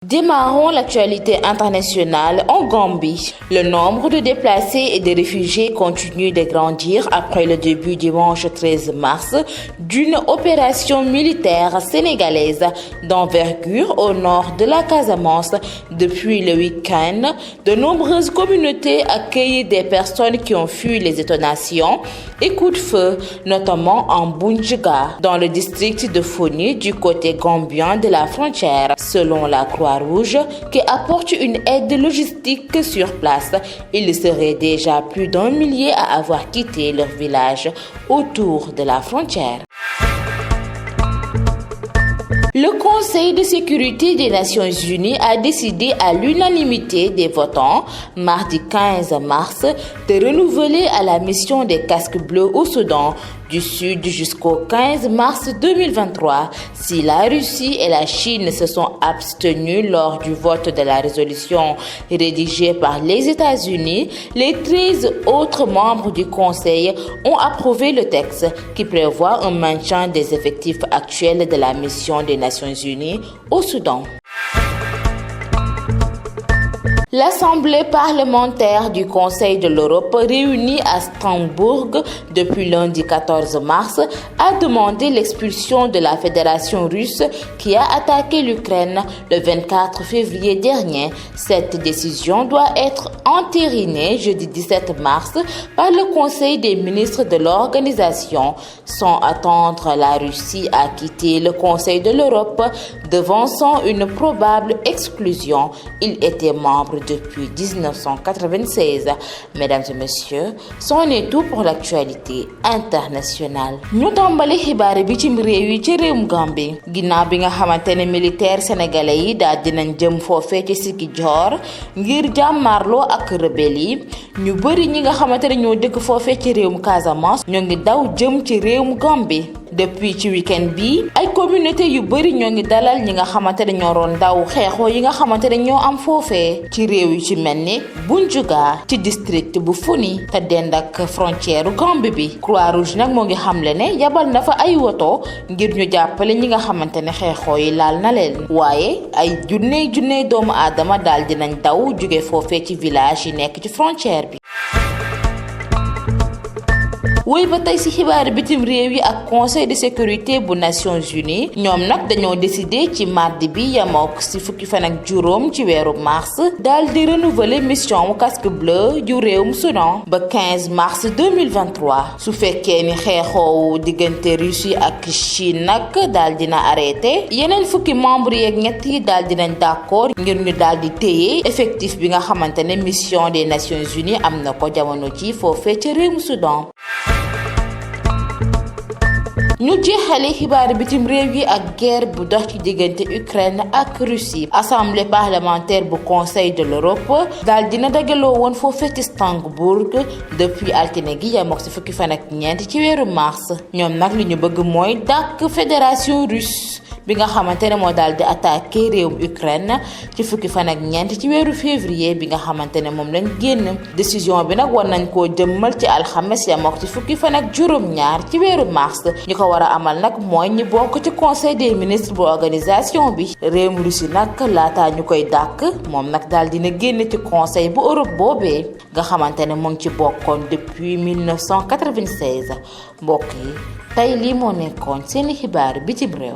Démarrons l'actualité internationale en Gambie. Le nombre de déplacés et de réfugiés continue de grandir après le début dimanche 13 mars d'une opération militaire sénégalaise d'envergure au nord de la Casamance. Depuis le week-end, de nombreuses communautés accueillent des personnes qui ont fui les détonations et coups de feu, notamment en Bunjiga, dans le district de Foni du côté gambien de la frontière. Selon la Croix-Rouge, qui apporte une aide logistique sur place, il serait déjà plus d'1 millier à avoir quitté leur village autour de la frontière. Le Conseil de sécurité des Nations Unies a décidé à l'unanimité des votants, mardi 15 mars, de renouveler à la mission des casques bleus au Soudan du Sud jusqu'au 15 mars 2023 si la Russie et la Chine se sont abstenues lors du vote de la résolution rédigée par les États-Unis. Les 13 autres membres du Conseil ont approuvé le texte qui prévoit un maintien des effectifs actuels de la mission des Nations Unies au Soudan. L'Assemblée parlementaire du Conseil de l'Europe, réunie à Strasbourg depuis lundi 14 mars, a demandé l'expulsion de la Fédération russe qui a attaqué l'Ukraine le 24 février dernier. Cette décision doit être entérinée jeudi 17 mars par le Conseil des ministres de l'organisation. Sans attendre la Russie à quitter le Conseil de l'Europe, devançant une probable exclusion. Il était membre depuis 1996. Mesdames et messieurs, c'en est tout pour l'actualité internationale. ñu tàmbali xibaar bi ci réew yi ci réewum Gambie ginnaaw bi nga xamante ne militaire sénégalais yi daal dinañ jëm foofee ci Ziguinchor ngir jàmmarloo ak rebelle yi ñu bëri ñi nga xamante ne ñoo dëkk foofee ci réewum Casamance ñoo ngi daw jëm ci réewum Gambie. Depuis ci week-end bi ay communauté yu bëri ñoo ngi dalal ñi nga xamante ne ñoo doon daw xeexoo yi nga xamante ne ñoo am foofee ci réew yu ci mel ni Bunjuga ci district bu Foni te dend ak frontière Gambie bi. Croix-Rouge nag moo ngi xamle ne yabal na fa ay woto ngir ñu jàppale ñi nga xamante ne xeexoo yi laal na leen waaye ay junney doomu aadama daal dinañ daw jóge foofee ci village yi nekk ci frontière bi. woy ba tey ci xibaar bitim réew yi ak conseil de sécurité bu Nations Unies ñoom nag dañoo décidé ci mardi bi yamook ci fukki fan ak juróom ci weeru mars daal di renouveler mission casque bleu ju réewum Soudan ba 15 mars 2023 su fekkee ni xeexoowu diggante Russie ak Chine nag daal dina arrêté yeneen fukki membre yeeg ñett yi daal dinañ d'accord ngir ñu daal di téye effectif bi nga xamante ne mission des Nations Unies am na ko jamono ci foofee ca réewum Soudan. ñu jeexale xibaar bitim réew yi ak guerre bu dox ci diggante Ukraine ak Russie. Assemblée parlementaire bu Conseil de l'Europe daal dina dajaloo woon foofee ci Strasbourg depuis altine gi yamook ci fukki fan ak ñeent ci weeru mars ñoom nag li ñu bëgg mooy dàkk fédération russe bi nga xamante ne moo daal di attaqué réewum Ukraine ci fukki fan ak ñeent ci weeru février bi nga xamante ne moom lañ génn. Décision bi nag war nañ koo jëmmal ci alxames yamook ci fukki fan ak juróom-ñaar ci weeru mars ñi ko war a amal nag mooy ñi bokk ci conseil des ministres bu organisation bi. réewum Russie nag laataa ñu koy dàkk moom nag daal dina génn ci conseil bu Europe boobee nga xamante ne mu ngi ci bokkoon depuis 1996 mbokk yi tey lii moo nekkoon seeni xibaar bitim réew.